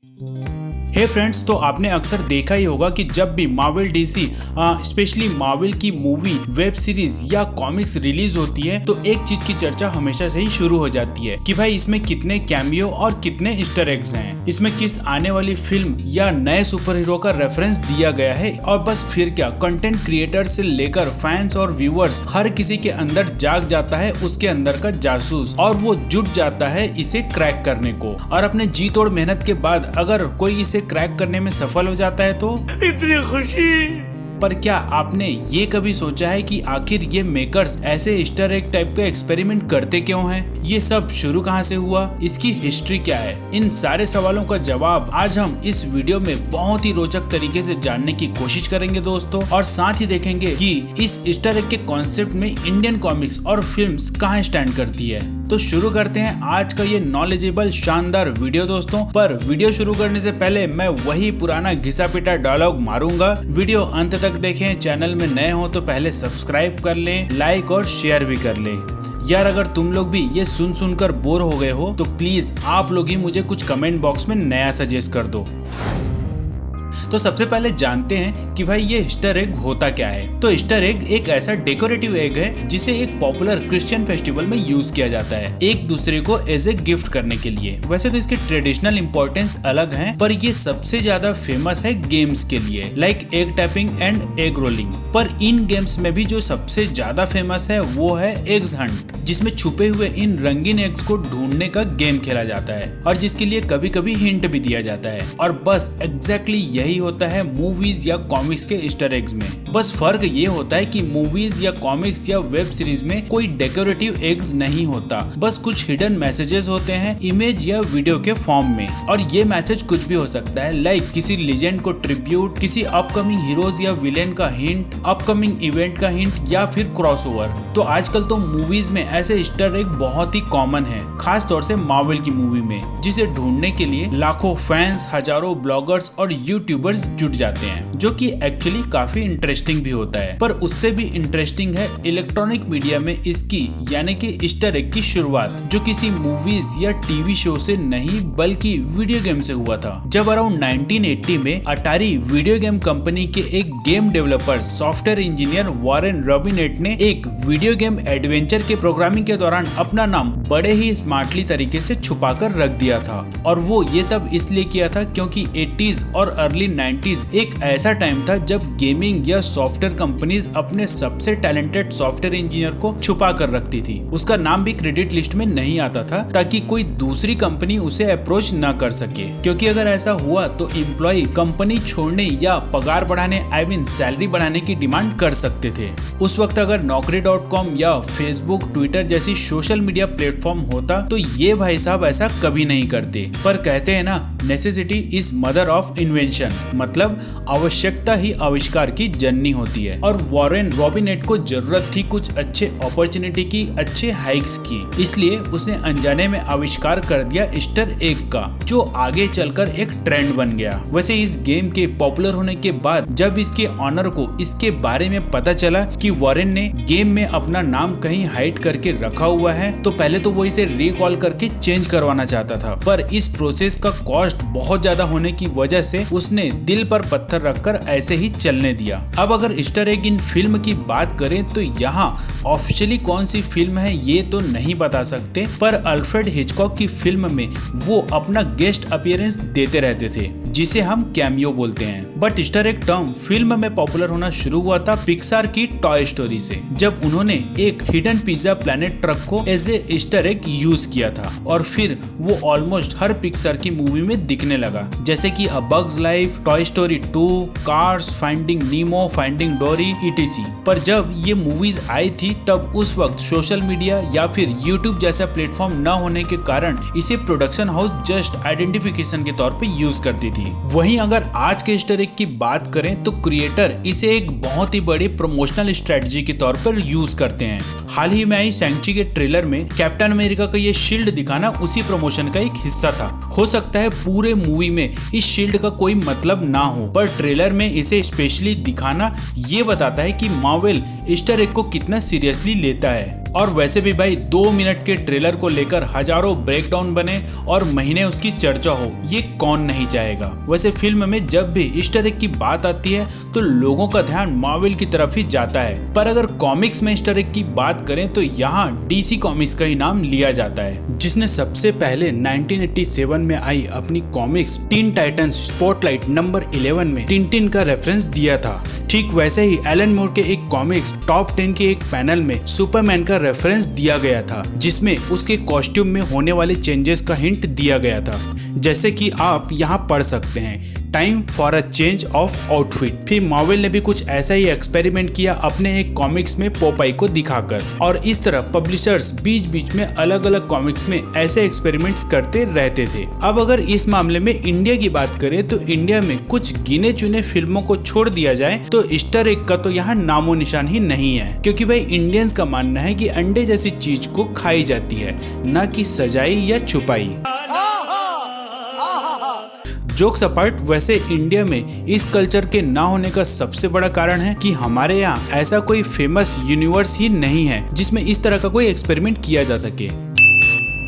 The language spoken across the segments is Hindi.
हे फ्रेंड्स, तो आपने अक्सर देखा ही होगा कि जब भी मार्वल डीसी स्पेशली मार्वल की मूवी, वेब सीरीज या कॉमिक्स रिलीज होती है तो एक चीज की चर्चा हमेशा से ही शुरू हो जाती है कि भाई इसमें कितने कैमियो और कितने ईस्टर एग्स हैं, इसमें किस आने वाली फिल्म या नए सुपर हीरो का रेफरेंस दिया गया है। और बस फिर क्या, कंटेंट क्रिएटर से लेकर फैंस और व्यूअर्स हर किसी के अंदर जाग जाता है उसके अंदर का जासूस और वो जुट जाता है इसे क्रैक करने को। और अपने जी तोड़ मेहनत के बाद अगर कोई इसे क्रैक करने में सफल हो जाता है तो इतनी खुशी। पर क्या आपने ये कभी सोचा है कि आखिर ये मेकर्स ऐसे ईस्टर एग टाइप के एक्सपेरिमेंट करते क्यों हैं? ये सब शुरू कहाँ से हुआ, इसकी हिस्ट्री क्या है? इन सारे सवालों का जवाब आज हम इस वीडियो में बहुत ही रोचक तरीके से जानने की कोशिश करेंगे दोस्तों, और साथ ही देखेंगे कि इस ईस्टर एग के कॉन्सेप्ट में इंडियन कॉमिक्स और फिल्म्स कहाँ स्टैंड करती है। तो शुरू करते हैं आज का ये नॉलेजेबल शानदार वीडियो दोस्तों। पर वीडियो शुरू करने से पहले मैं वही पुराना घिसा पिटा डायलॉग मारूंगा, वीडियो अंत तक देखें, चैनल में नए हो तो पहले सब्सक्राइब कर लें, लाइक और शेयर भी कर लें। यार अगर तुम लोग भी ये सुनकर बोर हो गए हो तो प्लीज आप लोग ही मुझे कुछ कमेंट बॉक्स में नया सजेस्ट कर दो। तो सबसे पहले जानते हैं कि भाई ये ईस्टर एग होता क्या है। तो ईस्टर एग एक ऐसा डेकोरेटिव एग है जिसे एक पॉपुलर क्रिश्चियन फेस्टिवल में यूज किया जाता है एक दूसरे को एज ए गिफ्ट करने के लिए। वैसे तो इसके ट्रेडिशनल इंपॉर्टेंस अलग हैं, पर ये सबसे ज्यादा फेमस है गेम्स के लिए, like egg tapping and egg rolling. पर इन गेम्स में भी जो सबसे ज्यादा फेमस है वो है एग्स हंट, जिसमें छुपे हुए इन रंगीन एग्स को ढूंढने का गेम खेला जाता है और जिसके लिए कभी कभी हिंट भी दिया जाता है। और बस एग्जैक्टली यही होता है मूवीज या कॉमिक्स के ईस्टर एग्स में। बस फर्क ये होता है कि मूवीज या कॉमिक्स या वेब सीरीज में कोई डेकोरेटिव एग्स नहीं होता, बस कुछ हिडन मैसेजेस होते हैं इमेज या वीडियो के फॉर्म में। और ये मैसेज कुछ भी हो सकता है, लाइक किसी लेजेंड को ट्रिब्यूट, किसी अपकमिंग हीरोज या विलेन का हिंट, अपकमिंग इवेंट का हिंट या फिर क्रॉसओवर। तो आजकल तो मूवीज में ऐसे ईस्टर एग बहुत ही कॉमन है, खास तौर से मार्वल की मूवी में, जिसे ढूंढने के लिए लाखों फैंस, हजारों ब्लॉगर्स और यूट्यूबर्स जुट जाते हैं, जो कि एक्चुअली काफी इंटरेस्टिंग भी होता है। पर उससे भी इंटरेस्टिंग है इलेक्ट्रॉनिक मीडिया में इसकी यानी कि ईस्टर एग की शुरुआत, जो किसी मूवीज या टीवी शो से नहीं बल्कि वीडियो गेम से हुआ था। जब अराउंड 1980 में अटारी वीडियो गेम कंपनी के एक game developer software engineer Warren Robinett ने एक वीडियो गेम एडवेंचर के प्रोग्रामिंग के दौरान अपना नाम बड़े ही स्मार्टली तरीके से छुपा कर रख दिया था। और वो ये सब इसलिए किया था क्योंकि 80s और अर्ली 90s एक ऐसा टाइम था जब गेमिंग या सॉफ्टवेयर कंपनीज अपने सबसे टैलेंटेड सॉफ्टवेयर इंजीनियर को छुपा कर रखती थी। उसका नाम भी क्रेडिट लिस्ट में नहीं आता था ताकि कोई दूसरी कंपनी उसे अप्रोच न कर सके, क्योंकि अगर ऐसा हुआ तो एम्प्लॉय कंपनी छोड़ने या पगार बढ़ाने सैलरी बढ़ाने की डिमांड कर सकते थे। उस वक्त अगर Naukri.com या फेसबुक, ट्विटर जैसी सोशल मीडिया प्लेटफॉर्म होता तो ये भाई साहब ऐसा कभी नहीं करते। पर कहते हैं ना, necessity is mother of invention, मतलब आवश्यकता ही आविष्कार की जननी होती है। और वॉरेन रॉबिनेट को जरूरत थी कुछ अच्छे अपॉर्चुनिटी की, अच्छे हाइक्स की, इसलिए उसने अनजाने में आविष्कार कर दिया ईस्टर एग का, जो आगे चलकर एक ट्रेंड बन गया। वैसे इस गेम के पॉपुलर होने के बाद जब इसके ऑनर को इसके बारे में पता चला कि वॉरेन ने गेम में अपना नाम कहीं हाइड करके रखा हुआ है, तो पहले तो वो इसे रिकॉल करके चेंज करवाना चाहता था, पर इस प्रोसेस का कॉस्ट बहुत ज्यादा होने की वजह से उसने दिल पर पत्थर रखकर ऐसे ही चलने दिया। अब अगर ईस्टर एग इन फिल्म की बात करें तो यहाँ ऑफिशियली कौन सी फिल्म है ये तो नहीं बता सकते, पर अल्फ्रेड हिचकॉक की फिल्म में वो अपना गेस्ट अपीयरेंस देते रहते थे, जिसे हम कैमियो बोलते हैं। But Easter egg term film में पॉपुलर होना शुरू हुआ था पिक्सार की टॉय स्टोरी से, जब उन्होंने एक हिडन पिज्जा प्लैनेट ट्रक को as a Easter egg use किया था, और फिर वो ऑलमोस्ट हर पिक्सार की मूवी में दिखने लगा, जैसे कि a bug's life, toy story 2, cars, finding Nemo, finding Dory etc। पर जब ये मूवीज आई थी तब उस वक्त सोशल मीडिया या फिर यूट्यूब जैसा प्लेटफॉर्म न होने के कारण इसे प्रोडक्शन हाउस जस्ट आइडेंटिफिकेशन के तौर पे यूज करती थी। वहीं अगर आज के ईस्टर एग की बात करें तो क्रिएटर इसे एक बहुत ही बड़ी प्रमोशनल स्ट्रेटजी के तौर पर यूज करते हैं। हाल ही में आई शैंग-ची के ट्रेलर में कैप्टन अमेरिका का ये शील्ड दिखाना उसी प्रमोशन का एक हिस्सा था। हो सकता है पूरे मूवी में इस शील्ड का कोई मतलब ना हो, पर ट्रेलर में इसे स्पेशली दिखाना ये बताता है कि मार्वल ईस्टर एग को कितना सीरियसली लेता है। और वैसे भी भाई 2 मिनट के ट्रेलर को लेकर हजारों ब्रेकडाउन बने और महीने उसकी चर्चा हो, ये कौन नहीं चाहेगा। वैसे फिल्म में जब भी ईस्टर एग की बात आती है तो लोगों का ध्यान मार्वल की तरफ ही जाता है, पर अगर कॉमिक्स में ईस्टर एग की बात करें तो यहाँ डीसी कॉमिक्स का ही नाम लिया जाता है, जिसने सबसे पहले 1987 में आई अपनी comics Teen Titans spotlight number 11 में टिंटिन का रेफरेंस दिया था। ठीक वैसे ही एलन मूर के एक कॉमिक्स टॉप 10 के एक पैनल में सुपरमैन का रेफरेंस दिया गया था, जिसमें उसके कॉस्ट्यूम में होने वाले चेंजेस का हिंट दिया गया था, जैसे कि आप यहाँ पढ़ सकते हैं, time for a change of outfit. फिर मार्वल ने भी कुछ ऐसा ही एक्सपेरिमेंट किया अपने एक कॉमिक्स में पोपाई को दिखाकर, और इस तरह पब्लिशर्स बीच बीच में अलग अलग कॉमिक्स में ऐसे एक्सपेरिमेंट्स करते रहते थे। अब अगर इस मामले में इंडिया की बात करें तो इंडिया में कुछ गिने चुने फिल्मों को छोड़ दिया जाए तो ईस्टर एग का तो यहाँ नामो निशान ही नहीं है, क्योंकि भाई इंडियंस का मानना है कि अंडे जैसी चीज को खाई जाती है, न कि सजाई या छुपाई। जोक्स अपार्ट, वैसे इंडिया में इस कल्चर के ना होने का सबसे बड़ा कारण है कि हमारे यहाँ ऐसा कोई फेमस यूनिवर्स ही नहीं है जिसमें इस तरह का कोई एक्सपेरिमेंट किया जा सके।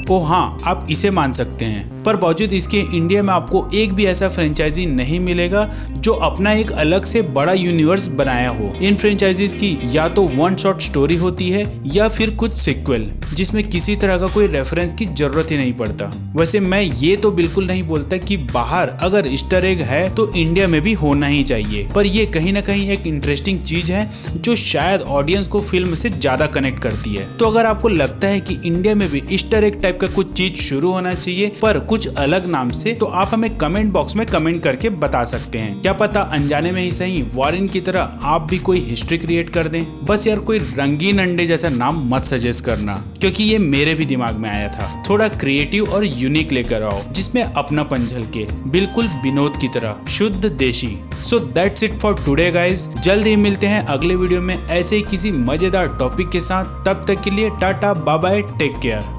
ओ हाँ, आप इसे मान सकते हैं, पर बावजूद इसके इंडिया में आपको एक भी ऐसा फ्रेंचाइजी नहीं मिलेगा जो अपना एक अलग से बड़ा यूनिवर्स बनाया हो। इन फ्रेंचाइजीज की या तो वन शॉट स्टोरी होती है या फिर कुछ सीक्वल जिसमें किसी तरह का कोई रेफरेंस की जरूरत ही नहीं पड़ता। वैसे मैं ये तो बिल्कुल नहीं बोलता कि बाहर अगर ईस्टर एग है तो इंडिया में भी होना ही चाहिए, पर ये कहीं ना कहीं एक इंटरेस्टिंग चीज है जो शायद ऑडियंस को फिल्म से ज्यादा कनेक्ट करती है। तो अगर आपको लगता है कि इंडिया में भी ईस्टर एग टाइप का कुछ चीज शुरू होना चाहिए पर कुछ अलग नाम से, तो आप हमें कमेंट बॉक्स में कमेंट करके बता सकते हैं। क्या पता अनजाने में ही सही वॉरेन की तरह आप भी कोई हिस्ट्री क्रिएट कर दें। बस यार कोई रंगीन अंडे जैसा नाम मत सजेस्ट करना, क्योंकि ये मेरे भी दिमाग में आया था। थोड़ा क्रिएटिव और यूनिक लेकर आओ जिसमें अपनापन झलके, बिल्कुल विनोद की तरह, शुद्ध देशी। So that's it for today guys. जल्द ही मिलते हैं अगले वीडियो में ऐसे ही किसी मजेदार टॉपिक के साथ। तब तक के लिए tata bye bye, take care.